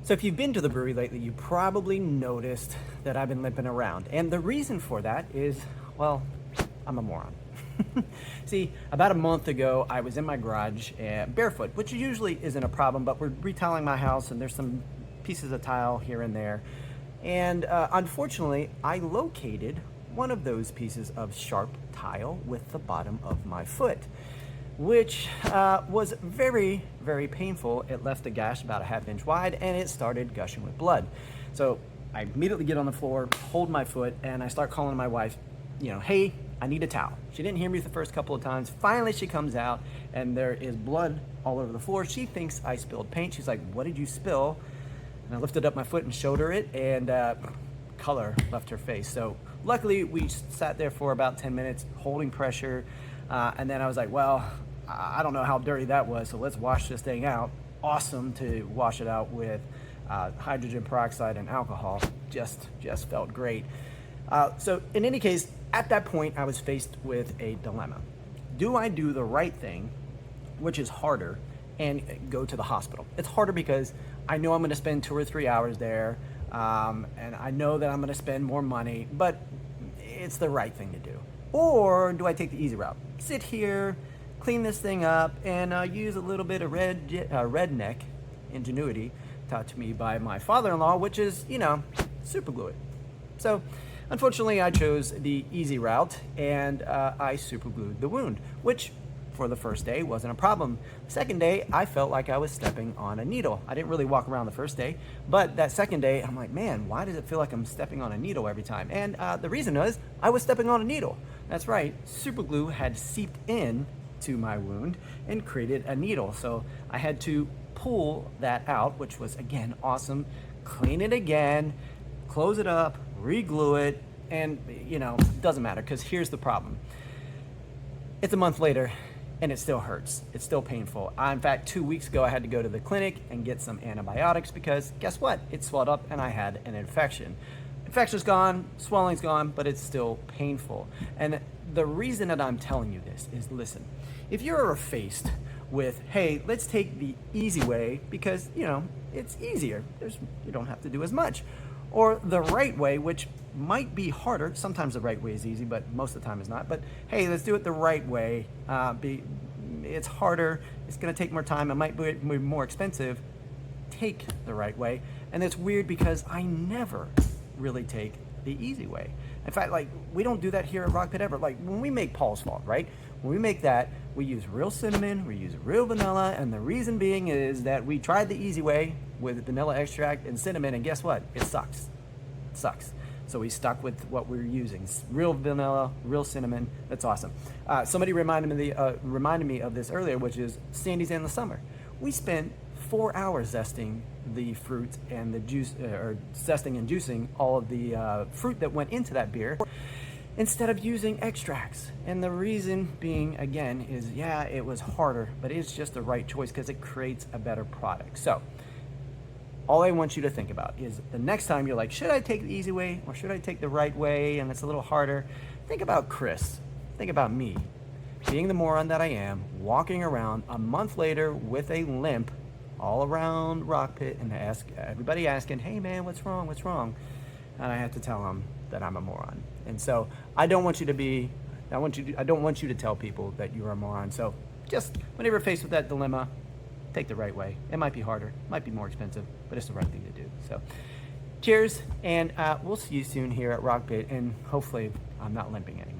So if you've been to the brewery lately, you probably noticed that I've been limping around. And the reason for that is, well, I'm a moron. See, about a month ago, I was in my garage barefoot, which usually isn't a problem, but we're retiling my house and there's some pieces of tile here and there. And unfortunately, I located one of those pieces of sharp tile with the bottom of my foot, which was very, very painful. It left a gash about a ½ inch wide and it started gushing with blood. So I immediately get on the floor, hold my foot, and I start calling my wife, hey, I need a towel. She didn't hear me the first couple of times. Finally, she comes out and there is blood all over the floor. She thinks I spilled paint. She's like, what did you spill? And I lifted up my foot and showed her it, and color left her face. So luckily, we sat there for about 10 minutes holding pressure. And then I was like, well, I don't know how dirty that was, so let's wash this thing out. Awesome to wash it out with hydrogen peroxide and alcohol. Just felt great. So in any case, at that point, I was faced with a dilemma. Do I do the right thing, which is harder, and go to the hospital? It's harder because I know I'm going to spend 2 or 3 hours there, and I know that I'm going to spend more money, but it's the right thing to do. Or do I take the easy route? Sit here, clean this thing up, and use a little bit of redneck ingenuity taught to me by my father-in-law, which is, super glue it. So unfortunately, I chose the easy route, and I super glued the wound, which for the first day wasn't a problem. The second day, I felt like I was stepping on a needle. I didn't really walk around the first day, but that second day, I'm like, man, why does it feel like I'm stepping on a needle every time? And the reason was I was stepping on a needle. That's right, super glue had seeped in to my wound and created a needle. So I had to pull that out, which was, again, awesome. Clean it again, close it up, re-glue it, and, doesn't matter, because here's the problem. It's a month later, and it still hurts. It's still painful. In fact, 2 weeks ago, I had to go to the clinic and get some antibiotics because guess what? It swelled up and I had an infection. Infection's gone, swelling's gone, but it's still painful. And the reason that I'm telling you this is, listen, if you're faced with, hey, let's take the easy way because, it's easier. You don't have to do as much. Or the right way, which might be harder. Sometimes the right way is easy, but most of the time it's not. But hey, let's do it the right way. It's harder. It's going to take more time. It might be more expensive. Take the right way. And it's weird because I never really take the easy way. In fact, we don't do that here at Rock Pit ever. When we make Paul's Fault, right? When we make that, we use real cinnamon, we use real vanilla, and the reason being is that we tried the easy way with vanilla extract and cinnamon, and guess what? It sucks. It sucks. So we stuck with what we were using. Real vanilla, real cinnamon. That's awesome. Somebody reminded me of this earlier, which is Sandy's in the summer. We spent 4 hours zesting the fruit and the juice, or zesting and juicing all of the fruit that went into that beer, instead of using extracts. And the reason being, again, is it was harder, but it's just the right choice because it creates a better product. So all I want you to think about is the next time you're like, should I take the easy way or should I take the right way? And it's a little harder. Think about Chris. Think about me, being the moron that I am, walking around a month later with a limp all around Rock Pit and everybody asking, hey man, what's wrong? What's wrong? And I have to tell them that I'm a moron. And so I don't want you to tell people that you're a moron. So just whenever you're faced with that dilemma, take the right way. It might be harder, might be more expensive, but it's the right thing to do. So cheers, and we'll see you soon here at Rock Pit, and hopefully I'm not limping anymore.